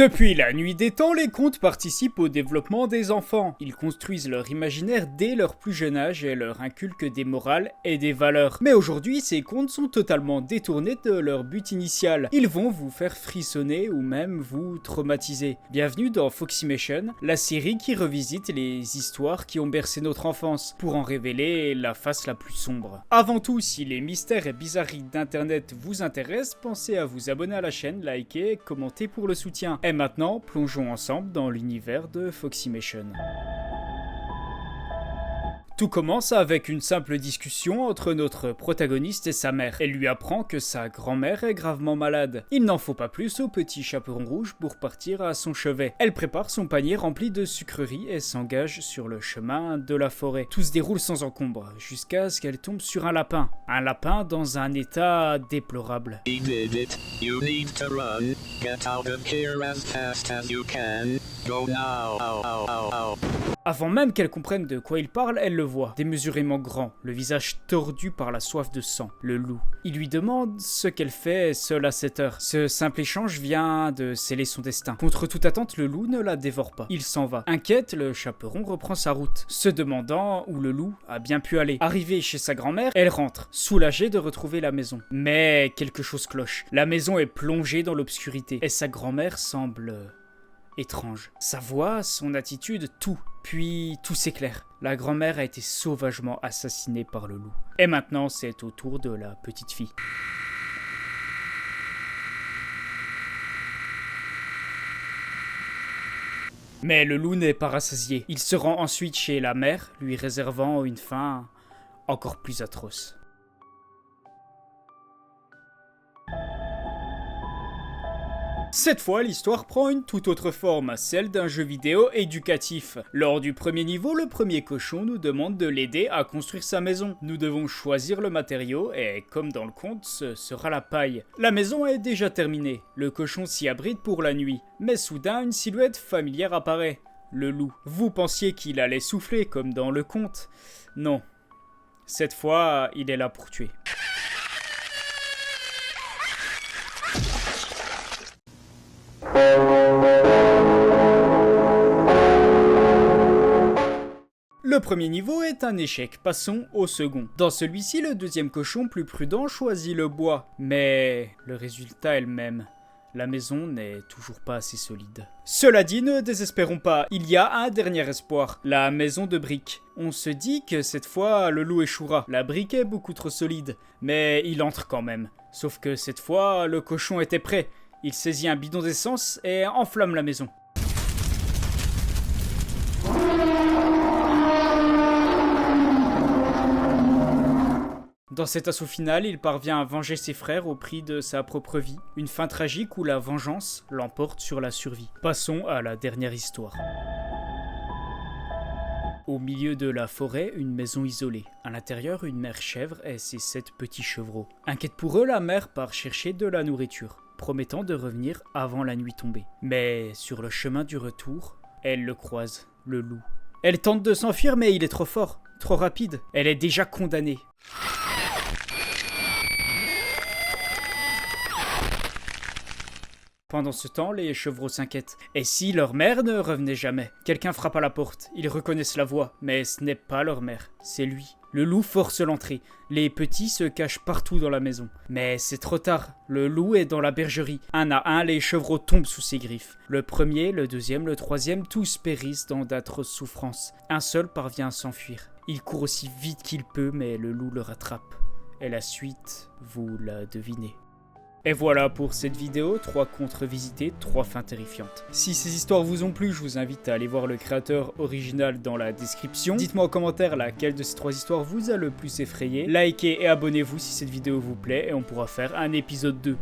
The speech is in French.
Depuis la nuit des temps, les contes participent au développement des enfants. Ils construisent leur imaginaire dès leur plus jeune âge et leur inculquent des morales et des valeurs. Mais aujourd'hui, ces contes sont totalement détournés de leur but initial. Ils vont vous faire frissonner ou même vous traumatiser. Bienvenue dans Foxymation, la série qui revisite les histoires qui ont bercé notre enfance, pour en révéler la face la plus sombre. Avant tout, si les mystères et bizarreries d'internet vous intéressent, pensez à vous abonner à la chaîne, liker et commenter pour le soutien. Et maintenant, plongeons ensemble dans l'univers de Foxymation. Tout commence avec une simple discussion entre notre protagoniste et sa mère. Elle lui apprend que sa grand-mère est gravement malade. Il n'en faut pas plus au petit chaperon rouge pour partir à son chevet. Elle prépare son panier rempli de sucreries et s'engage sur le chemin de la forêt. Tout se déroule sans encombre, jusqu'à ce qu'elle tombe sur un lapin. Un lapin dans un état déplorable. He did it. You need to run. Get out of here as fast as you can. Go now. Avant même qu'elle comprenne de quoi il parle, elle le voit, démesurément grand, le visage tordu par la soif de sang, le loup. Il lui demande ce qu'elle fait seule à cette heure. Ce simple échange vient de sceller son destin. Contre toute attente, le loup ne la dévore pas. Il s'en va. Inquiète, le chaperon reprend sa route, se demandant où le loup a bien pu aller. Arrivée chez sa grand-mère, elle rentre, soulagée de retrouver la maison. Mais quelque chose cloche. La maison est plongée dans l'obscurité, et sa grand-mère semble étrange. Sa voix, son attitude, tout. Puis tout s'éclaire. La grand-mère a été sauvagement assassinée par le loup. Et maintenant, c'est au tour de la petite fille. Mais le loup n'est pas rassasié. Il se rend ensuite chez la mère, lui réservant une fin encore plus atroce. Cette fois, l'histoire prend une toute autre forme, celle d'un jeu vidéo éducatif. Lors du premier niveau, le premier cochon nous demande de l'aider à construire sa maison. Nous devons choisir le matériau et, comme dans le conte, ce sera la paille. La maison est déjà terminée. Le cochon s'y abrite pour la nuit. Mais soudain, une silhouette familière apparaît. Le loup. Vous pensiez qu'il allait souffler comme dans le conte? Non. Cette fois, il est là pour tuer. Le premier niveau est un échec, passons au second. Dans celui-ci, le deuxième cochon plus prudent choisit le bois, mais le résultat est le même. La maison n'est toujours pas assez solide. Cela dit, ne désespérons pas, il y a un dernier espoir, la maison de briques. On se dit que cette fois, le loup échouera. La brique est beaucoup trop solide, mais il entre quand même. Sauf que cette fois, le cochon était prêt. Il saisit un bidon d'essence et enflamme la maison. Dans cet assaut final, il parvient à venger ses frères au prix de sa propre vie. Une fin tragique où la vengeance l'emporte sur la survie. Passons à la dernière histoire. Au milieu de la forêt, une maison isolée. À l'intérieur, une mère chèvre et ses 7 petits chevreaux. Inquiète pour eux, la mère part chercher de la nourriture, promettant de revenir avant la nuit tombée. Mais sur le chemin du retour, elle le croise, le loup. Elle tente de s'enfuir, mais il est trop fort, trop rapide. Elle est déjà condamnée. Pendant ce temps, les chevreaux s'inquiètent. Et si leur mère ne revenait jamais? Quelqu'un frappe à la porte. Ils reconnaissent la voix, mais ce n'est pas leur mère, c'est lui. Le loup force l'entrée. Les petits se cachent partout dans la maison. Mais c'est trop tard. Le loup est dans la bergerie. Un à un, les chevreaux tombent sous ses griffes. Le premier, le deuxième, le troisième, tous périssent dans d'atroces souffrances. Un seul parvient à s'enfuir. Il court aussi vite qu'il peut, mais le loup le rattrape. Et la suite, vous la devinez. Et voilà pour cette vidéo, 3 contes revisités, 3 fins terrifiantes. Si ces histoires vous ont plu, je vous invite à aller voir le créateur original dans la description. Dites-moi en commentaire laquelle de ces 3 histoires vous a le plus effrayé. Likez et abonnez-vous si cette vidéo vous plaît et on pourra faire un épisode 2.